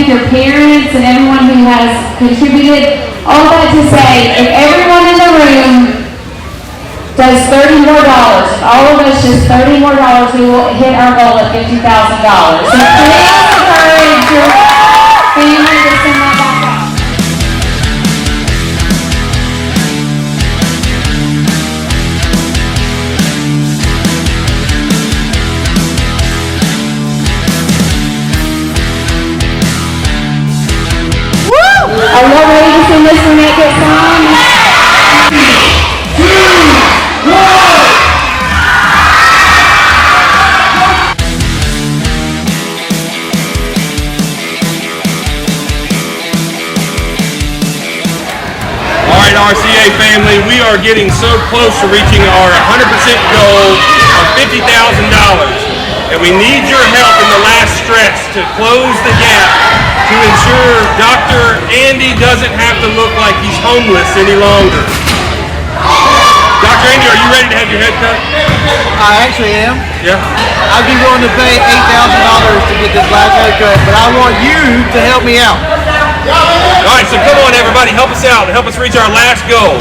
thank your parents and everyone who has contributed. All that to say, if everyone in the room does $30 more, if all of us just $30 more, we will hit our goal of $50,000. So please encourage your family to send that back out. Are y'all ready to sing this when it gets on? 3, 2, 1. All right, RCA family, we are getting so close to reaching our 100% goal of $50,000. And we need your help in the last stretch to close the gap to ensure Dr. Andy doesn't have to look like he's homeless any longer. Dr. Andy, are you ready to have your head cut? I actually am. Yeah? I'd be willing to pay $8,000 to get this last haircut, but I want you to help me out. All right, so come on everybody, help us out. Help us reach our last goal.